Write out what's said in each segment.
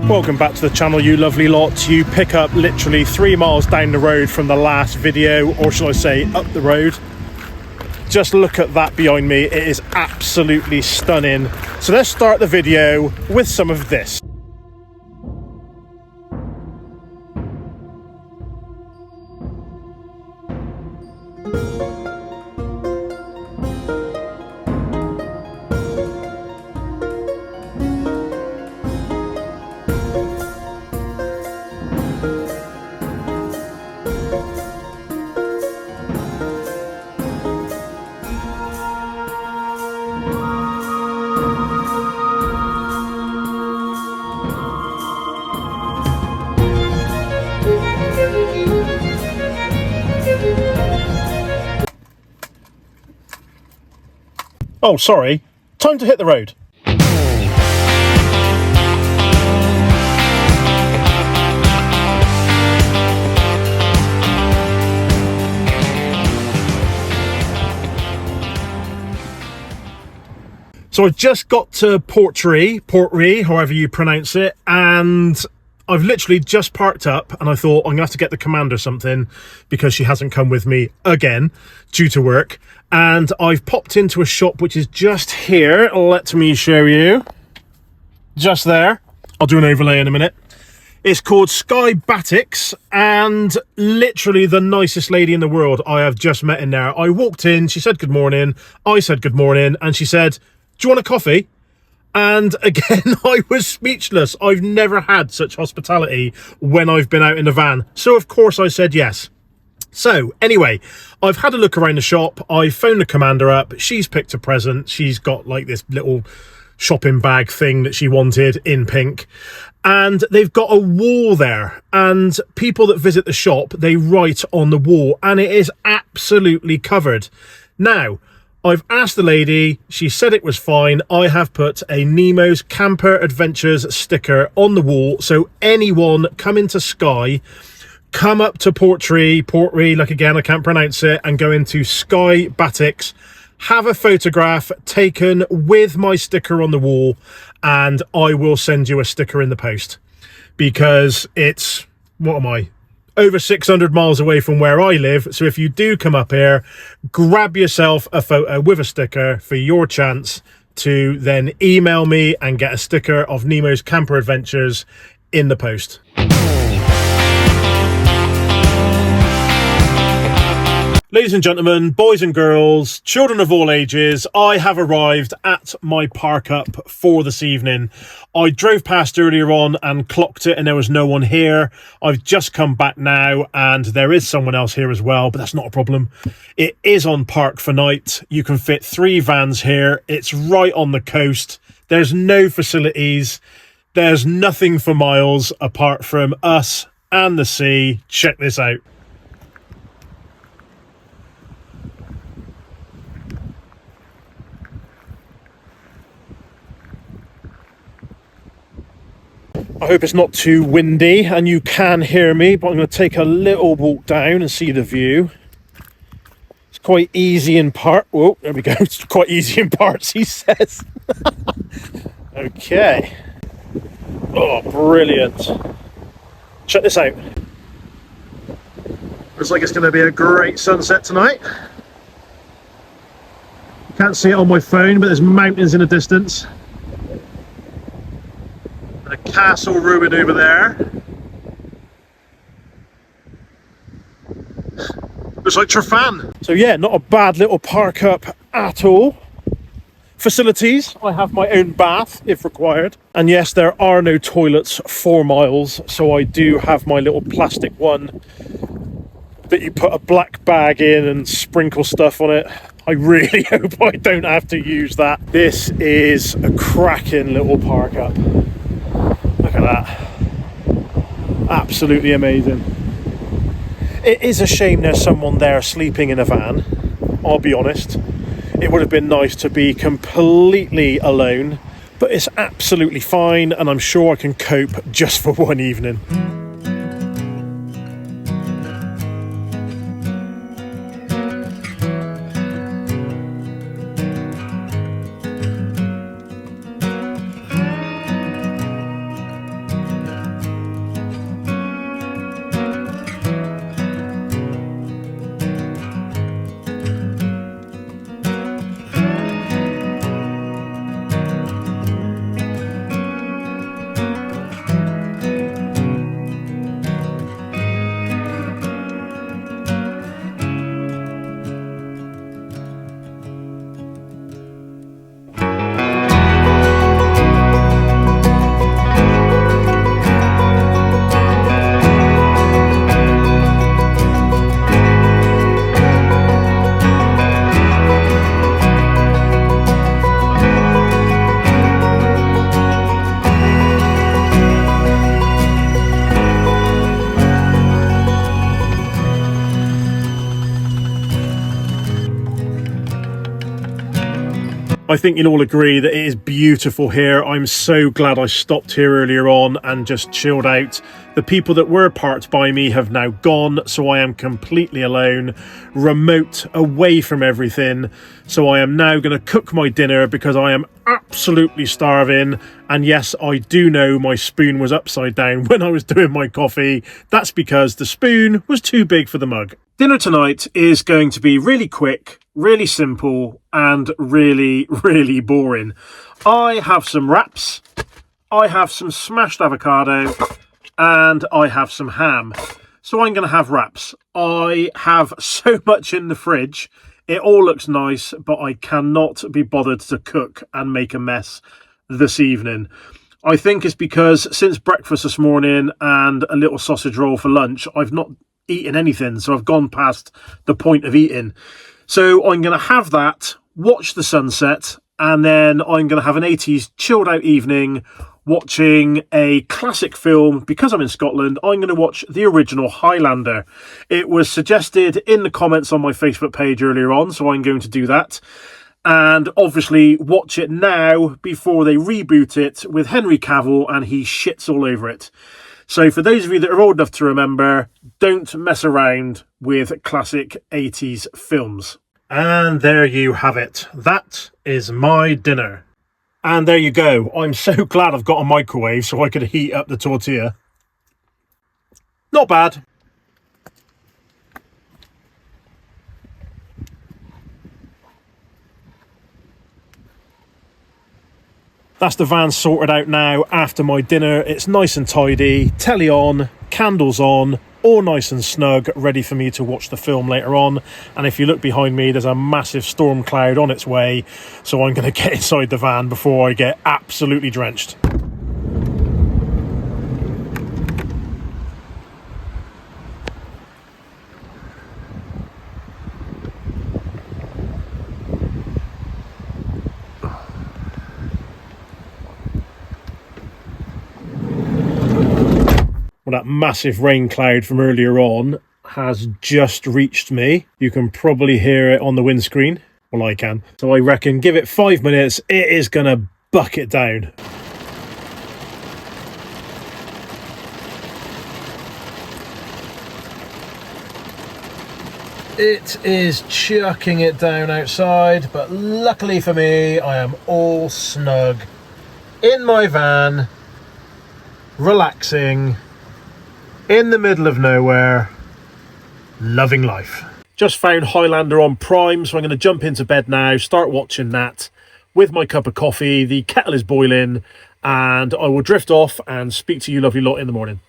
Welcome back to the channel, you lovely lot. You pick up literally 3 miles down the road from the last video, or shall I say up the road. Just look at that behind me, it is absolutely stunning. So let's start the video with some of this. Oh, sorry. Time to hit the road. So I just got to Portree, however you pronounce it, and I've literally just parked up, and I thought I'm gonna have to get the commander something because she hasn't come with me again due to work. And I've popped into a shop which is just here. Let me show you. Just there. I'll do an overlay in a minute. It's called Skye Batiks, and literally the nicest lady in the world I have just met in there. I walked in, she said good morning, I said good morning, and she said, do you want a coffee? And again, I was speechless. I've never had such hospitality when I've been out in the van. So of course I said yes. So anyway, I've had a look around the shop. I phoned the commander up. She's picked a present. She's got like this little shopping bag thing that she wanted in pink. And they've got a wall there. And people that visit the shop, they write on the wall. And it is absolutely covered. Now, I've asked the lady. She said it was fine. I have put a Nemo's Camper Adventures sticker on the wall. So anyone coming to Skye, come up to Portree, like again, I can't pronounce it, and go into Skye Batiks, have a photograph taken with my sticker on the wall, and I will send you a sticker in the post. Because it's, what am I, over 600 miles away from where I live. So if you do come up here, grab yourself a photo with a sticker for your chance to then email me and get a sticker of Nemo's Camper Adventures in the post. Ladies and gentlemen, boys and girls, children of all ages, I have arrived at my park up for this evening. I drove past earlier on and clocked it and there was no one here. I've just come back now and there is someone else here as well, but that's not a problem. It is on Park for Night. You can fit 3 vans here. It's right on the coast. There's no facilities. There's nothing for miles apart from us and the sea. Check this out. I hope it's not too windy and you can hear me, but I'm going to take a little walk down and see the view. It's quite easy in part. Oh, there we go. It's quite easy in parts, he says. Okay. Oh, brilliant. Check this out. Looks like it's going to be a great sunset tonight. Can't see it on my phone, but there's mountains in the distance. A castle ruin over there. Looks like Trefan. So yeah, not a bad little park up at all. Facilities, I have my own bath if required. And yes, there are no toilets 4 miles, so I do have my little plastic one that you put a black bag in and sprinkle stuff on it. I really hope I don't have to use that. This is a cracking little park up. Look at that. Absolutely amazing. It is a shame there's someone there sleeping in a van, I'll be honest. It would have been nice to be completely alone, but it's absolutely fine, and I'm sure I can cope just for one evening. I think you'll all agree that it is beautiful here. I'm so glad I stopped here earlier on and just chilled out. The people that were parked by me have now gone, so I am completely alone, remote, away from everything. So I am now going to cook my dinner because I am absolutely starving. And yes, I do know my spoon was upside down when I was doing my coffee. That's because the spoon was too big for the mug. Dinner tonight is going to be really quick, really simple, and really, really boring. I have some wraps, I have some smashed avocado, and I have some ham. So I'm going to have wraps. I have so much in the fridge. It all looks nice, but I cannot be bothered to cook and make a mess this evening. I think it's because since breakfast this morning and a little sausage roll for lunch, I've not eaten anything, so I've gone past the point of eating. So I'm going to have that, watch the sunset, and then I'm going to have an 80s chilled out evening watching a classic film. Because I'm in Scotland, I'm going to watch the original Highlander. It was suggested in the comments on my Facebook page earlier on, so I'm going to do that. And obviously watch it now before they reboot it with Henry Cavill and he shits all over it. So for those of you that are old enough to remember, don't mess around with classic 80s films. And there you have it. That is my dinner. And there you go. I'm so glad I've got a microwave so I could heat up the tortilla. Not bad. That's the van sorted out now after my dinner. It's nice and tidy, telly on, candles on, all nice and snug, ready for me to watch the film later on. And if you look behind me, there's a massive storm cloud on its way. So I'm going to get inside the van before I get absolutely drenched. Well, that massive rain cloud from earlier on has just reached me. You can probably hear it on the windscreen. Well, I can. So I reckon give it 5 minutes, it is going to bucket down. It is chucking it down outside, but luckily for me, I am all snug in my van, relaxing, in the middle of nowhere, loving life. Just found Highlander on Prime, so I'm going to jump into bed now, start watching that with my cup of coffee. The kettle is boiling, and I will drift off and speak to you lovely lot in the morning.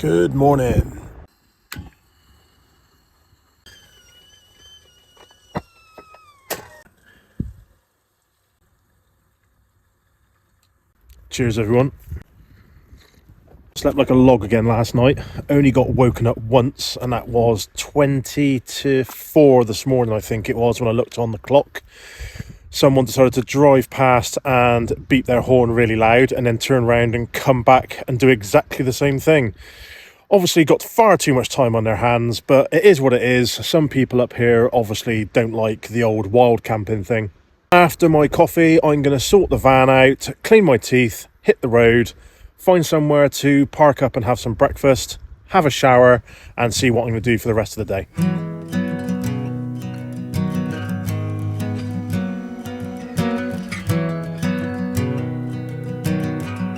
Good morning. Cheers, everyone. Slept like a log again last night. Only got woken up once, and that was 20 to 4 this morning, I think it was, when I looked on the clock. Someone decided to drive past and beep their horn really loud and then turn around and come back and do exactly the same thing. Obviously got far too much time on their hands, but it is what it is. Some people up here obviously don't like the old wild camping thing. After my coffee, I'm going to sort the van out, clean my teeth, hit the road, find somewhere to park up and have some breakfast, have a shower, and see what I'm going to do for the rest of the day.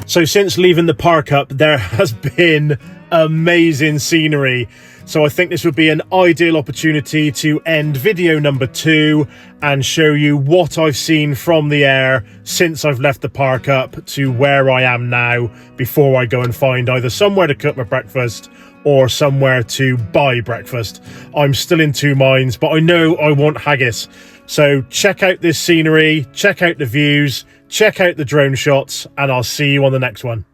So since leaving the park up, there has been amazing scenery. So I think this would be an ideal opportunity to end video number 2 and show you what I've seen from the air since I've left the park up to where I am now, before I go and find either somewhere to cook my breakfast or somewhere to buy breakfast. I'm still in two minds, but I know I want haggis. So check out this scenery, check out the views, check out the drone shots, and I'll see you on the next one.